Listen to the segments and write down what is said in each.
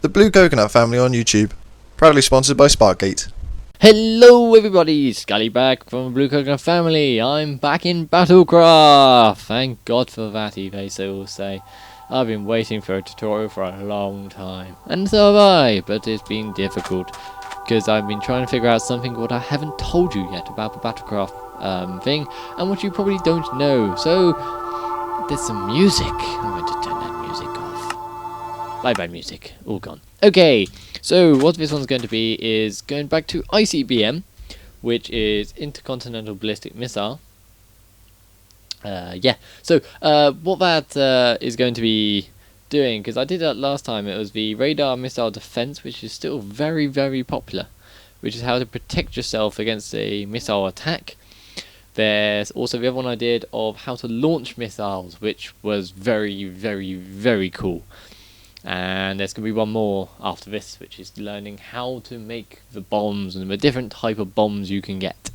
The Blue Coconut Family on YouTube. Proudly sponsored by Sparkgate. Hello everybody, Scully back from the Blue Coconut Family. I'm back in Battlecraft. Thank God for that, they will say. I've been waiting for a tutorial for a long time. And so have I, but it's been difficult. Because I've been trying to figure out something what I haven't told you yet about the Battlecraft thing. And what you probably don't know. So, there's some music. I'm going to turn that music off. Bye bye music, all gone. Okay, so what this one's going to be is going back to ICBM, which is Intercontinental Ballistic Missile. So what that is going to be doing, because I did that last time, it was the radar missile defense, which is still very, very popular, which is how to protect yourself against a missile attack. There's also the other one I did of how to launch missiles, which was very, very, very cool. And there's going to be one more after this, which is learning how to make the bombs and the different type of bombs you can get,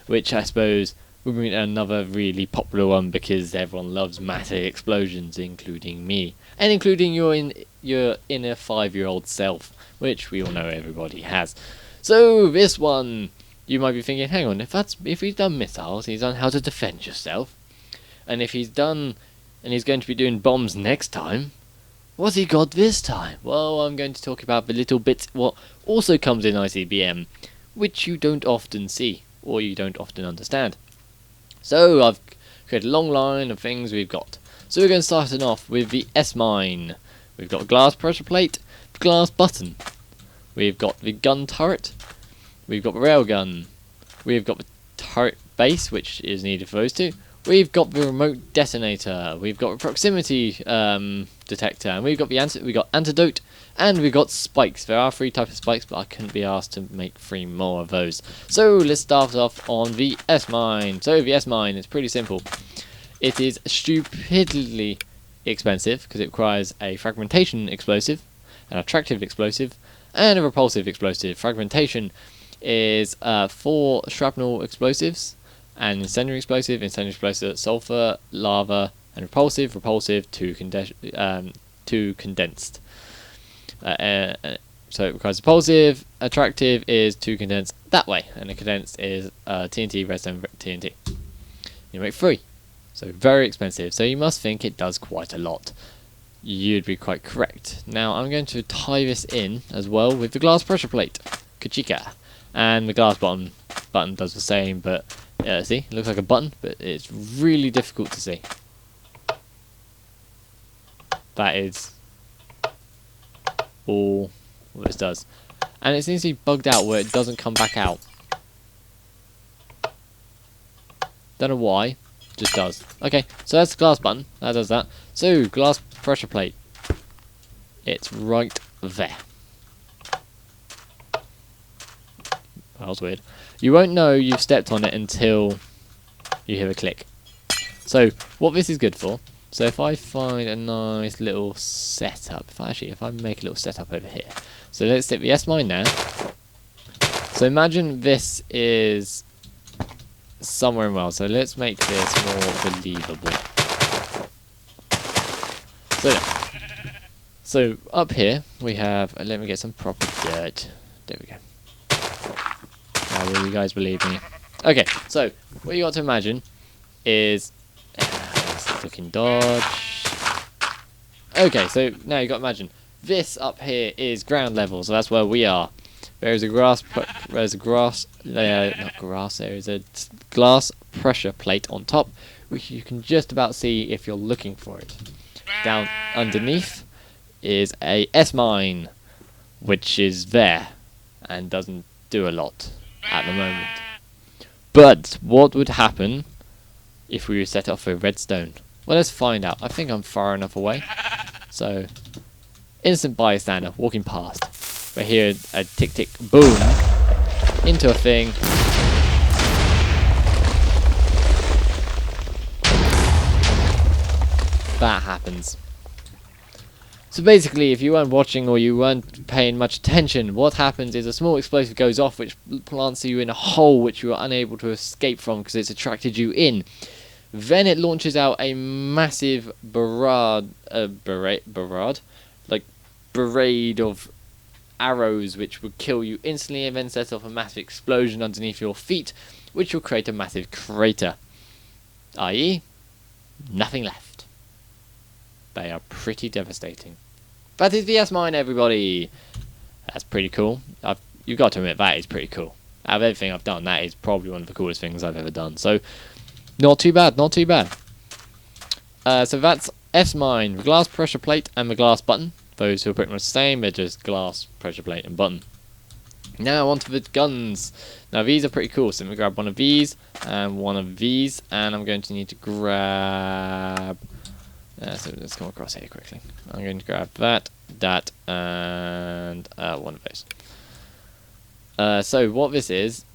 which I suppose will be another really popular one because everyone loves massive explosions, including me, and including your inner 5-year-old self, which we all know everybody has. So this one, you might be thinking, hang on, if he's done missiles, he's done how to defend yourself, and if he's done, and he's going to be doing bombs next time, what's he got this time? Well, I'm going to talk about the little bits what also comes in ICBM, which you don't often see, or you don't often understand. So, I've created a long line of things we've got. So we're going to start it off with the S-mine. We've got a glass pressure plate, glass button. We've got the gun turret. We've got the railgun. We've got the turret base, which is needed for those two. We've got the remote detonator. We've got a proximity detector, and we've got the antidote, and we've got spikes. There are 3 types of spikes, but I couldn't be asked to make 3 more of those. So let's start off on the S-mine. So the S-mine is pretty simple. It is stupidly expensive because it requires a fragmentation explosive, an attractive explosive, and a repulsive explosive. Fragmentation is 4 shrapnel explosives. And incendiary explosive, sulfur, lava, and repulsive, 2 condensed. So it requires repulsive, attractive is 2 condensed that way, and a condensed is TNT, redstone, TNT. You make 3, so very expensive. So you must think it does quite a lot. You'd be quite correct. Now I'm going to tie this in as well with the glass pressure plate, Kachika, and the glass button does the same, but. See, it looks like a button, but it's really difficult to see. That is all what this does. And it seems to be bugged out where it doesn't come back out. Don't know why, just does. Okay, so that's the glass button, that does that. So, glass pressure plate. It's right there. That was weird. You won't know you've stepped on it until you hear a click. So, what this is good for, so if I find a nice little setup, if I make a little setup over here. So let's stick the S-mine now. So imagine this is somewhere in the world, so let's make this more believable. So up here we have, let me get some proper dirt. There we go. Will you guys believe me? Okay, so what you got to imagine is looking dodge. Okay, so now you got to imagine this up here is ground level, so that's where we are. There is a glass pressure plate on top, which you can just about see if you're looking for it. Down underneath is a S-mine, which is there and doesn't do a lot at the moment. But what would happen if we set off a redstone? Well, let's find out. I think I'm far enough away. So, innocent bystander walking past. We hear a tick tick boom into a thing. That happens. So basically, if you weren't watching or you weren't paying much attention, what happens is a small explosive goes off which plants you in a hole which you are unable to escape from because it's attracted you in. Then it launches out a massive barrage, like barrage of arrows which would kill you instantly and then set off a massive explosion underneath your feet, which will create a massive crater, i.e. nothing left. They are pretty devastating. That is VS Mine, everybody. That's pretty cool. You've got to admit, that is pretty cool. Out of everything I've done, that is probably one of the coolest things I've ever done. So, not too bad, not too bad. So that's F's Mine, the glass pressure plate and the glass button. Those who are pretty much the same, they're just glass, pressure plate and button. Now onto the guns. Now these are pretty cool, so let me grab one of these and one of these, and I'm going to need to grab... so let's come across here quickly. I'm going to grab that, and one of those. So what this is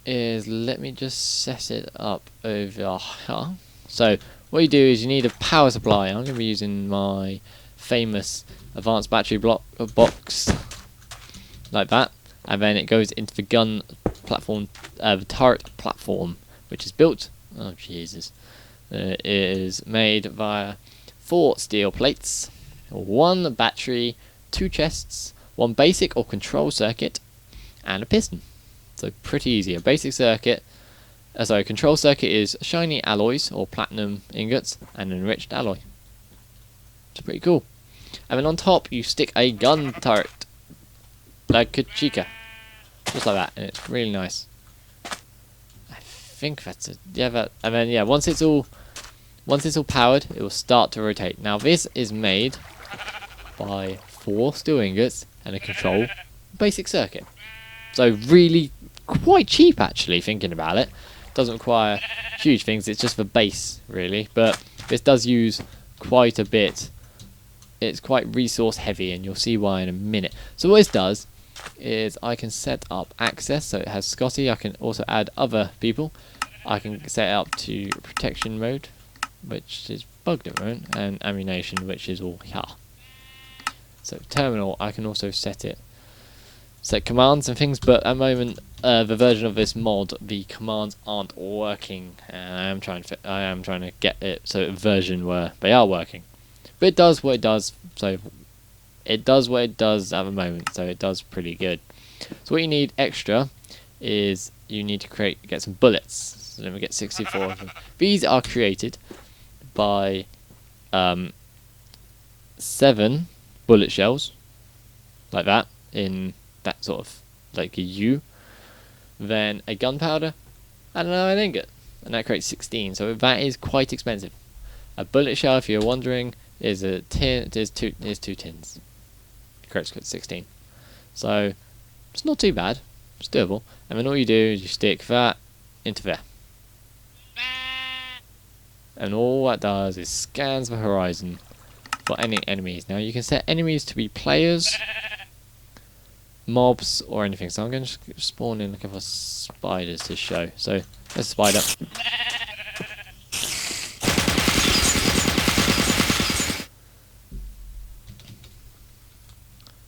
let me just set it up over here. So what you do is you need a power supply. I'm going to be using my famous advanced battery box, like that, and then it goes into the gun platform, the turret platform, which is built. Oh Jesus! It is made via 4 steel plates, 1 battery, 2 chests, 1 basic or control circuit, and a piston. So pretty easy. A basic circuit, control circuit is shiny alloys or platinum ingots and enriched alloy. It's pretty cool. And then on top you stick a gun turret, like a chica, just like that, and it's really nice. I think that's it. Yeah, that, and then yeah, once it's all powered, it will start to rotate. Now this is made by 4 steel ingots and a control basic circuit. So really quite cheap actually, thinking about it. Doesn't require huge things, it's just the base really, but this does use quite a bit. It's quite resource heavy, and you'll see why in a minute. So what this does is I can set up access, so it has Skotty. I can also add other people. I can set it up to protection mode, which is bugged at the moment, and ammunition, which is all here. So terminal, I can also set commands and things, but at the moment the version of this mod, the commands aren't working, and I am trying to get it so a version where they are working. But it does what it does, so it does what it does at the moment, so it does pretty good. So what you need extra is you need to get some bullets. So let me get 64 of them. These are created by 7 bullet shells, like that, in that sort of like a U, then a gunpowder, and an ingot, and that creates 16. So that is quite expensive. A bullet shell, if you're wondering, is a tin. Is 2 tins. Creates 16. So it's not too bad. It's doable. And then all you do is you stick that into there, and all that does is scans the horizon for any enemies. Now you can set enemies to be players, mobs, or anything. So I'm going to spawn in a couple of spiders to show. So there's a spider.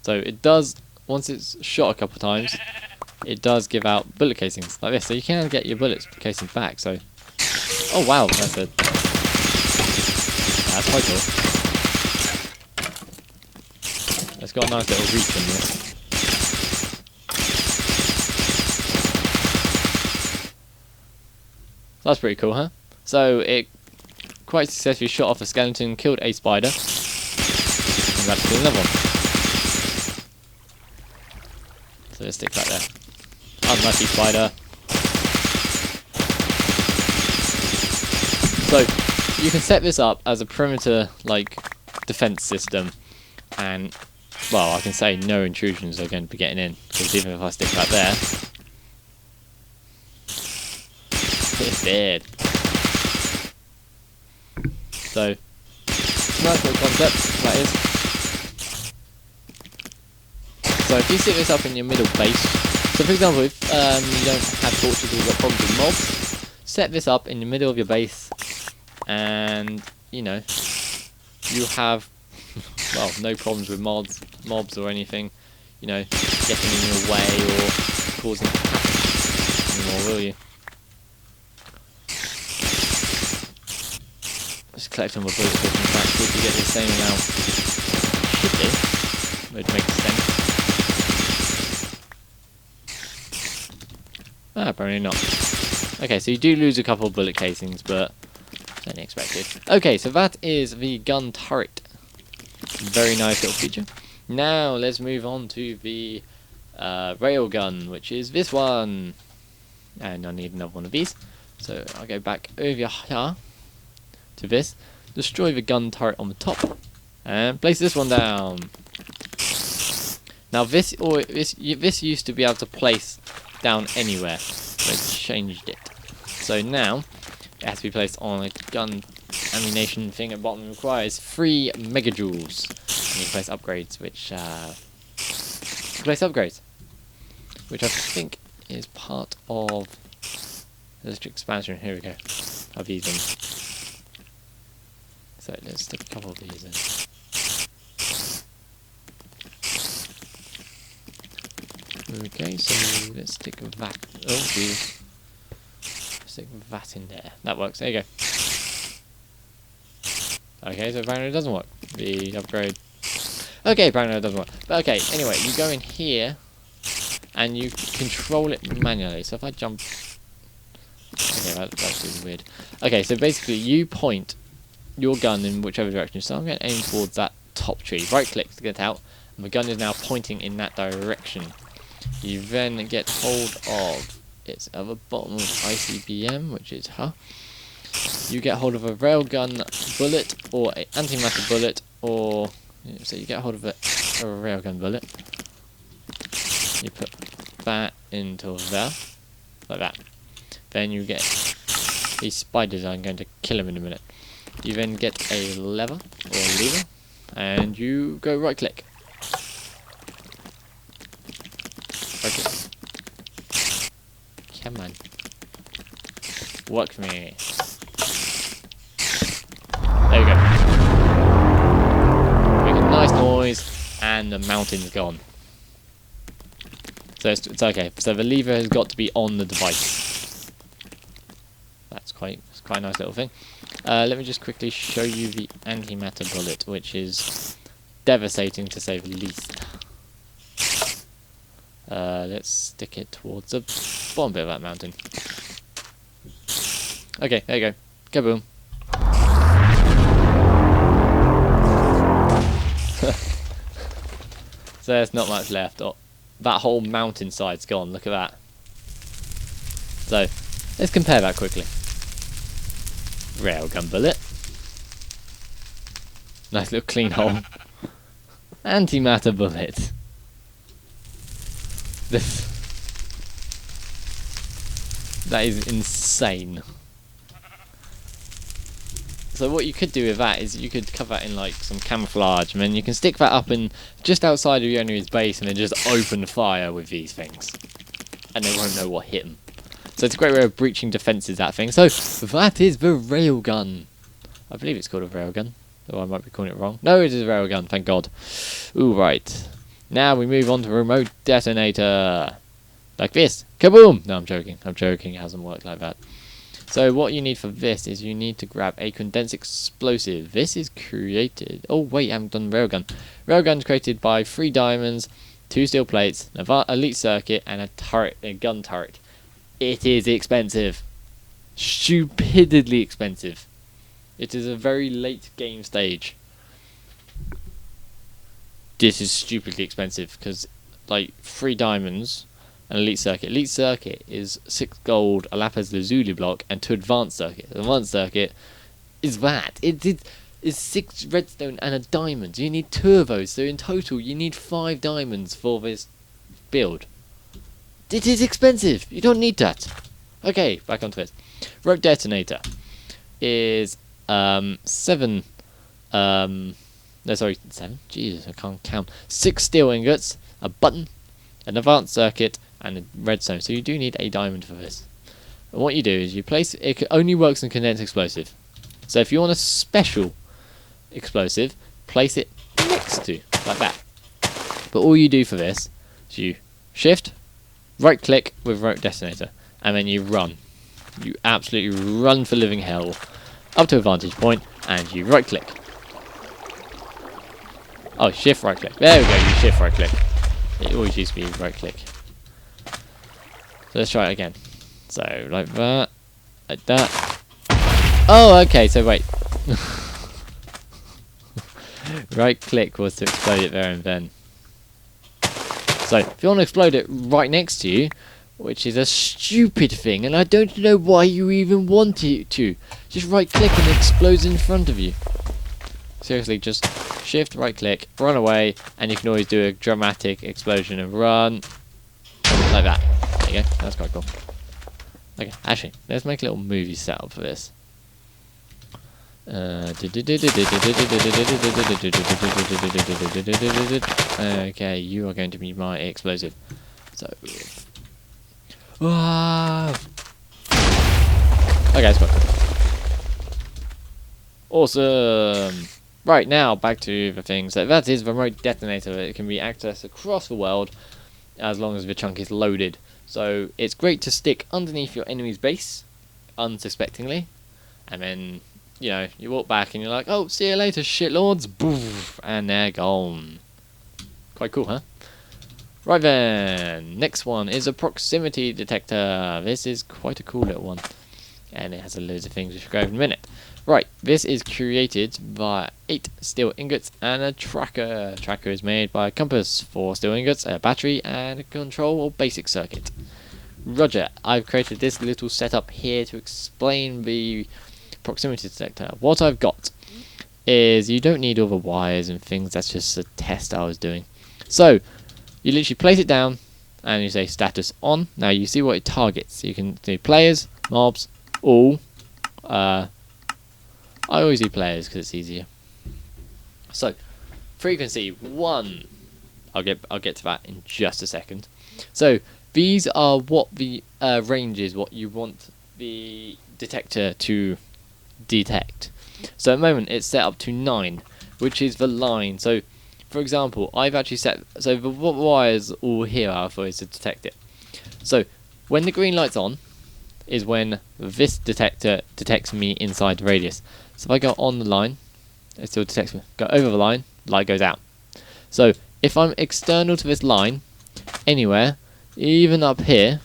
So it does, once it's shot a couple of times, it does give out bullet casings like this. So you can get your bullets casings back. So, oh wow, that's quite cool. It's got a nice little reach in there. That's pretty cool, huh? So it quite successfully shot off a skeleton, killed a spider, and that's another one. So let's stick that there. Unlucky spider. So you can set this up as a perimeter like defense system, and well, I can say no intrusions are going to be getting in, because even if I stick that there, it's dead. So nice little concept that is. So if you set this up in your middle base, so for example, if you don't have torches or you've got problems with mobs, set this up in the middle of your base, and you know, you have well, no problems with mobs or anything, you know, getting in your way or causing havoc anymore, will you? Just collect all my bullets in fact, so if you get the same amount, should do. which makes sense. Ah, apparently not. Okay, so you do lose a couple of bullet casings, but only expected. Okay, so that is the gun turret. Very nice little feature. Now let's move on to the railgun, which is this one. And I need another one of these. So I'll go back over here to this. Destroy the gun turret on the top. And place this one down. Now this used to be able to place down anywhere. They changed it. So now it has to be placed on a gun ammunition thing at bottom. Requires 3 megajoules. And you place upgrades, which I think is part of electric expansion. Here we go. Of these things. So let's stick a couple of these in. Okay, so let's stick that. Oh, geez. Stick that in there. That works. There you go. Okay, so apparently it doesn't work. The upgrade. Okay, apparently it doesn't work. But okay, anyway, you go in here and you control it manually. So if I jump. Okay, that's really weird. Okay, so basically you point your gun in whichever direction. So I'm going to aim towards that top tree. Right click to get out. And the gun is now pointing in that direction. You then get hold of it's at the bottom of ICBM, which is you get hold of a railgun bullet or an antimatter bullet, or so you get hold of a railgun bullet. You put that into there, like that. Then you get these spiders. I'm going to kill them in a minute. You then get a lever or a lever, and you go right click. Okay. Come on. Work for me. There you go. Make a nice noise, and the mountain's gone. So it's okay. So the lever has got to be on the device. That's quite a nice little thing. Let me just quickly show you the antimatter bullet, which is devastating to say the least. Let's stick it towards the bottom bit of that mountain. Okay, there you go. Kaboom. So there's not much left. Oh, that whole mountainside's gone. Look at that. So, let's compare that quickly. Railgun bullet. Nice little clean hole. Antimatter bullet. That is insane. So what you could do with that is you could cover that in like some camouflage, and then you can stick that up in just outside of your enemy's base, and then just open fire with these things, and they won't know what hit them. So it's a great way of breaching defences, that thing. So that is the railgun. I believe it's called a railgun, though I might be calling it wrong. No, it is a railgun. Thank God. Ooh, right. Now we move on to remote detonator. Like this. Kaboom! No, I'm joking. I'm joking. It hasn't worked like that. So what you need for this is you need to grab a condensed explosive. This is created... Oh, wait, I haven't done railgun. Railgun's created by 3 diamonds, 2 steel plates, an elite circuit, and a gun turret. It is expensive. Stupidly expensive. It is a very late game stage. This is stupidly expensive because, like, 3 diamonds, an elite circuit. Elite circuit is 6 gold, a lapis lazuli block, and 2 advanced circuit. The advanced circuit is that. It is 6 redstone and a diamond. You need 2 of those, so in total you need 5 diamonds for this build. It is expensive. You don't need that. Okay, back onto this. Rope detonator is 7. No, sorry, 7. Jesus, I can't count. 6 steel ingots, a button, an advanced circuit, and a redstone. So you do need a diamond for this. And what you do is you place it. Only works in condensed explosive. So if you want a special explosive, place it next to like that. But all you do for this is you shift, right click with rope detonator, and then you run. You absolutely run for living hell up to a vantage point, and you right click. Oh, shift right click. There we go, you shift right click. It always used to be right click. So let's try it again. So, like that. Like that. Oh, okay, so wait. Right click was to explode it there and then. So, if you want to explode it right next to you, which is a stupid thing, and I don't know why you even want it to. Just right click and it explodes in front of you. Seriously, just shift, right click, run away, and you can always do a dramatic explosion and run. Like that. There you go, that's quite cool. Okay, actually, let's make a little movie setup for this. Okay, you are going to be my explosive. So, okay, it's got awesome. Right, now back to the thing. So that is the remote detonator. It can be accessed across the world as long as the chunk is loaded. So it's great to stick underneath your enemy's base, unsuspectingly, and then, you know, you walk back and you're like, oh, see you later, shitlords, boof, and they're gone. Quite cool, huh? Right then, next one is a proximity detector. This is quite a cool little one, and it has a loads of things which will go over in a minute. Right, this is created by 8 steel ingots and a tracker. Tracker is made by a compass, 4 steel ingots, a battery, and a control or basic circuit. Roger, I've created this little setup here to explain the proximity detector. What I've got is you don't need all the wires and things, that's just a test I was doing. So, you literally place it down and you say status on. Now you see what it targets. You can do players, mobs, all. I always do players because it's easier. So, frequency 1. I'll get to that in just a second. So, these are what the range is, what you want the detector to detect. So at the moment it's set up to 9, which is the line. So, for example, I've actually set, so the wires all here are for is to detect it. So, when the green light's on, is when this detector detects me inside the radius. So if I go on the line, it still detects me. Go over the line, light goes out. So if I'm external to this line, anywhere, even up here,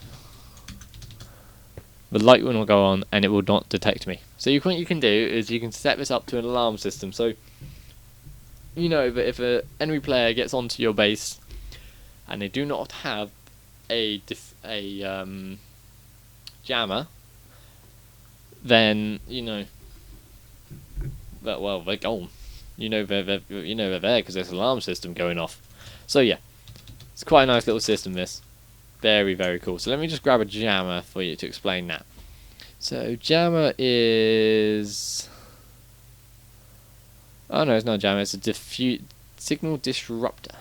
the light will not go on and it will not detect me. So what you can do is you can set this up to an alarm system. So you know that if an enemy player gets onto your base and they do not have a jammer, then you know that, well, they're gone. You know they're there because there's an alarm system going off. So yeah, it's quite a nice little system. This very, very cool. So let me just grab a jammer for you to explain that. So jammer is, oh no, it's not a jammer. It's a signal disruptor.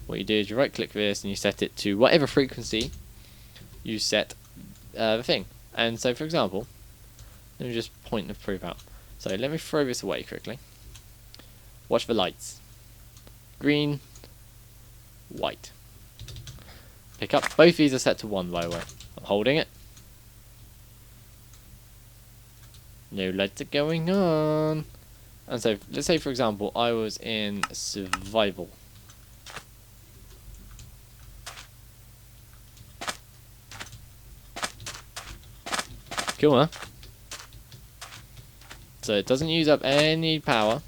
What you do is you right click this and you set it to whatever frequency you set the thing. And so, for example, let me just point the proof out. So let me throw this away quickly. Watch the lights. Green, white. Pick up. Both these are set to 1, by the way. I'm holding it. No lights are going on. And so, let's say, for example, I was in survival. Cool, huh? So it doesn't use up any power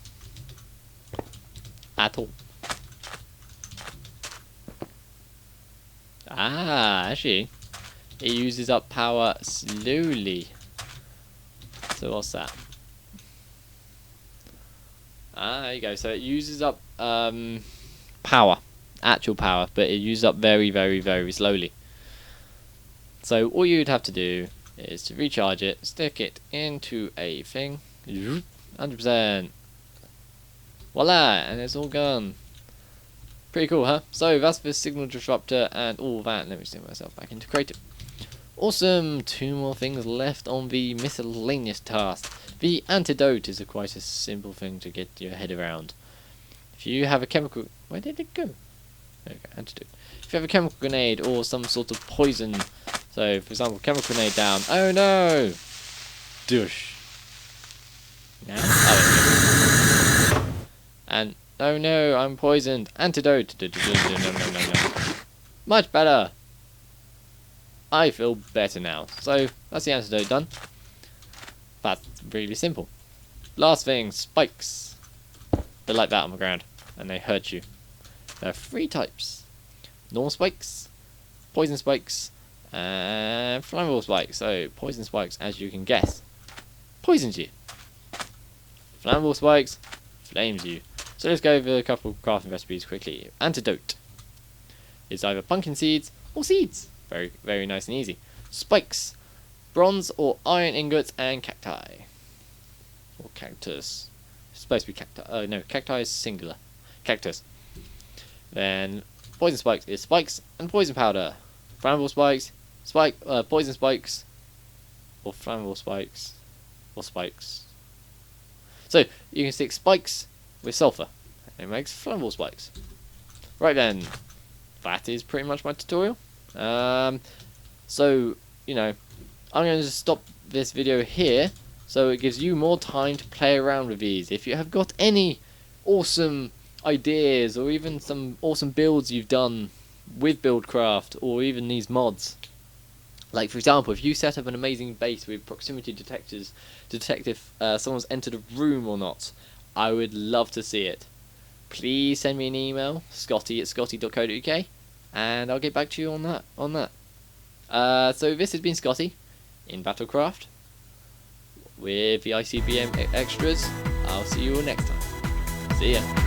at all. Ah, actually, it uses up power slowly. So what's that? Ah, there you go. So it uses up power, actual power, but it uses up very, very, very slowly. So all you'd have to do is to recharge it, stick it into a thing, 100%. Voila, and it's all gone. Pretty cool, huh? So that's the signal disruptor and all that. Let me stick myself back into creative. Awesome. 2 more things left on the miscellaneous task. The antidote is quite a simple thing to get your head around. If you have a chemical, where did it go? There we go, antidote. If you have a chemical grenade or some sort of poison, so for example, chemical grenade down. Oh no! Douche. Now, oh, and Oh no, I'm poisoned. Antidote. Much better. I feel better now. So that's the antidote done. That's really simple. Last thing, spikes. They're like that on the ground, and they hurt you. There are 3 types: normal spikes, poison spikes, and flammable spikes. So poison spikes, as you can guess, poisons you. Flammable spikes flames you. So let's go over a couple of crafting recipes quickly. Antidote is either pumpkin seeds or seeds. Very, very nice and easy. Spikes, bronze or iron ingots, and cacti. Or cactus. It's supposed to be cacti. Oh no, cacti is singular. Cactus. Then poison spikes is spikes and poison powder. Flammable spikes, poison spikes, or flammable spikes, or spikes. So you can stick spikes with sulfur, and it makes flammable spikes. Right then, that is pretty much my tutorial. So you know, I'm going to stop this video here, so it gives you more time to play around with these. If you have got any awesome ideas, or even some awesome builds you've done with Buildcraft, or even these mods, like for example, if you set up an amazing base with proximity detectors to detect if someone's entered a room or not, I would love to see it. Please send me an email, skotty@skotty.co.uk, and I'll get back to you on that. So this has been Scotty in Battlecraft with the ICBM extras. I'll see you all next time. See ya.